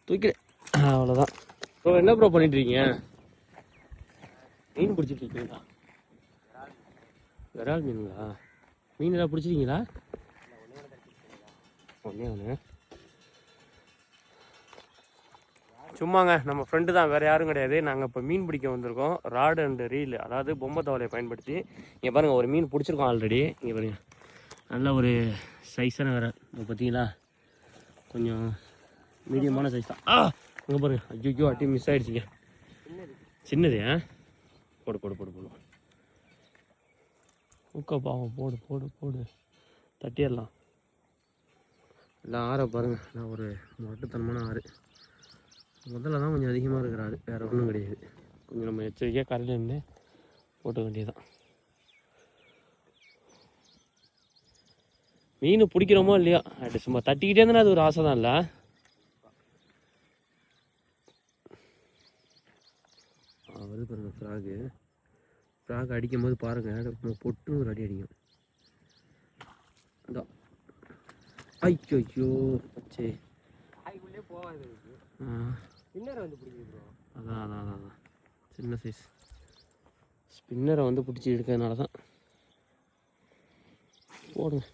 தூக்கிறேன், அவ்வளோதான். ப்ரோ என்ன ப்ரோ பண்ணிட்டு இருக்கீங்க? மீன் பிடிச்சிட்டு இருக்கீங்களா? விரால் மீனுங்களா? மீன் எல்லாம் பிடிச்சிருக்கீங்களா? ஒன்றே ஒன்று. சும்மாங்க, நம்ம ஃப்ரெண்டு தான், வேறு யாரும் கிடையாது. நாங்கள் இப்போ மீன் பிடிக்க வந்திருக்கோம். ராடு அண்டு ரீல், அதாவது பொம்மை தவளையை பயன்படுத்தி. இங்கே பாருங்கள், ஒரு மீன் பிடிச்சிருக்கோம் ஆல்ரெடி. இங்கே பாருங்கள், நல்ல ஒரு சைஸான விரால். இப்போ பார்த்தீங்களா, கொஞ்சம் மீடியமான சைஸ் தான். அங்கே பாருங்கள், ஐயோ அட்டி மிஸ் ஆகிடுச்சிங்க. சின்னது. போடு போடு போடு போடு. ஊக்க பாவம், போடு போடு போடு, தட்டிடலாம். எல்லாம் ஆற பாருங்கள், நான் ஒரு மொட்டத்தனமான ஆறு. முதல்ல தான் கொஞ்சம் அதிகமாக இருக்கிற ஆறு, வேறு ஒன்றும் கிடையாது. கொஞ்சம் நம்ம எச்சரிக்கையாக கரையில் நின்று போட்ட வேண்டியதுதான். மீன் பிடிக்கிறோமோ இல்லையா, அது சும்மா தட்டிக்கிட்டே இருந்தாலும் அது ஒரு ஆசை தான். இல்லை வருது பாருங்கள் ஃப்ராகு. ஃப்ராக் அடிக்கும் போது பாருங்கள், பொட்டு ஒரு அடி அடிக்கும். அதான் ஐயோ ஐயோ பச்சே போகாது. ஸ்பின்னரை வந்து பிடிக்குது. அதான் அதான் அதான் சின்ன சைஸ் ஸ்பின்னரை வந்து பிடிச்சி எடுக்கிறதுனால தான். போடுங்க.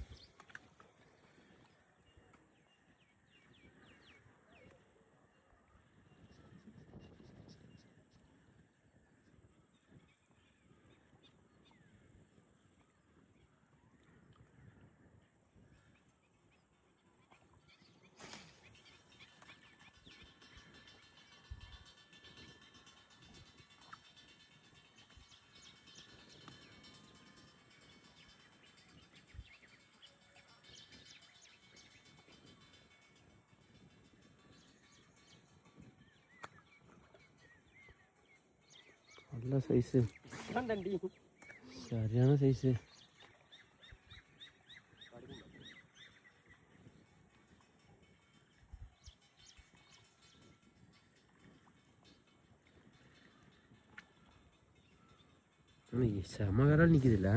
நல்ல சைஸு, சரியான சைஸு. செம விரால் நிற்குது. இல்லை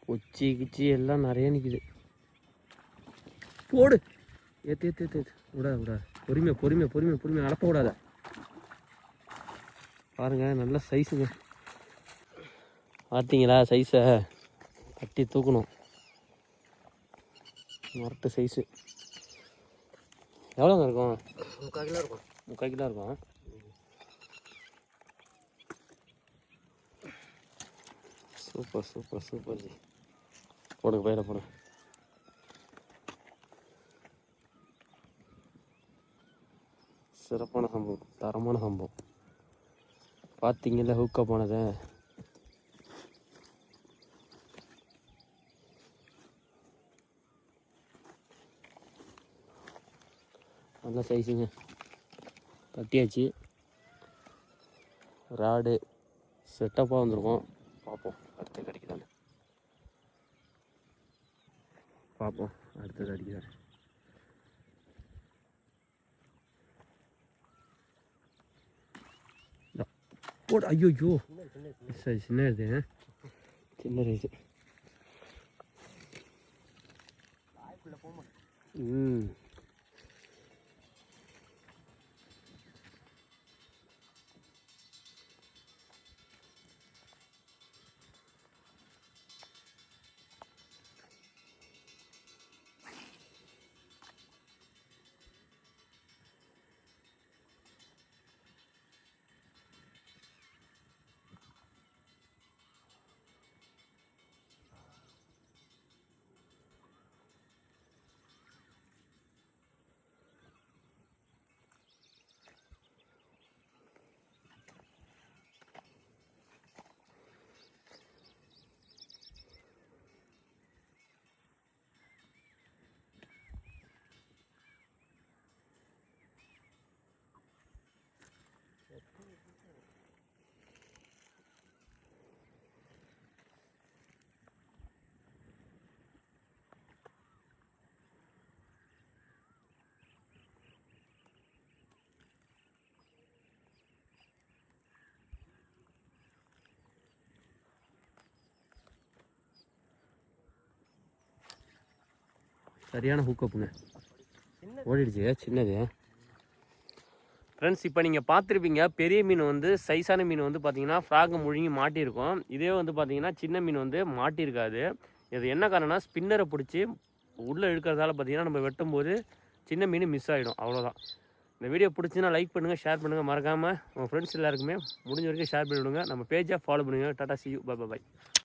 கொச்சி கிச்சி எல்லாம் நிறைய நிற்குது. போடு, ஏற்று ஏற்று ஏற்று விடாது விடாது. பொறுமையாக பொறுமையாக பொறுமையாக பொறுமையாக அடப்ப விடாத. பாருங்கள், நல்ல சைஸுங்க. பார்த்தீங்களா சைஸை? கட்டி தூக்கணும். மரட்டு சைஸு. எவ்வளோங்க இருக்கும்? 3/4 கிலோ இருக்கும். 3/4 கிலோ இருக்கும். Super super super G. போடுங்க, பயிரை போடுங்க. சிறப்பான சம்பவம், தரமான சம்பவம். பார்த்தீங்களா ஹூக்கப் ஆனதை? நல்ல சைஸுங்க. தட்டியாச்சு. ராடு செட்டப்பாக வந்திருக்கோம். பார்ப்போம் அடுத்து கிடைக்குதானே. பார்ப்போம் அடுத்தது அடிக்குதானே. போடு. ஐயோ ஐயோ சரி, சின்ன இது, சின்ன சைஸு. சரியான ஹூக்கப்புங்க. ஓடிடுச்சு. சின்னது ஃப்ரெண்ட்ஸ் இப்போ நீங்கள் பார்த்துருப்பீங்க பெரிய மீன் வந்து சைஸான மீன் வந்து பார்த்தீங்கன்னா ஃப்ராகை முழுங்கி மாட்டியிருக்கும். இதே வந்து பார்த்தீங்கன்னா சின்ன மீன் வந்து மாட்டியிருக்காது. இது என்ன காரணம்னா ஸ்பின்னரை பிடிச்சி உள்ளே இழுக்கிறதால பார்த்தீங்கன்னா நம்ம வெட்டும்போது சின்ன மீன் மிஸ் ஆகிடும், அவ்வளோதான். இந்த வீடியோ பிடிச்சின்னா லைக் பண்ணுங்கள், ஷேர் பண்ணுங்கள், மறக்காமல் உங்கள் ஃப்ரெண்ட்ஸ் எல்லாருக்குமே முடிஞ்ச வரைக்கும் ஷேர் பண்ணி விடுங்க. நம்ம பேஜை ஃபாலோ பண்ணுங்கள். Tata, see you, bye bye.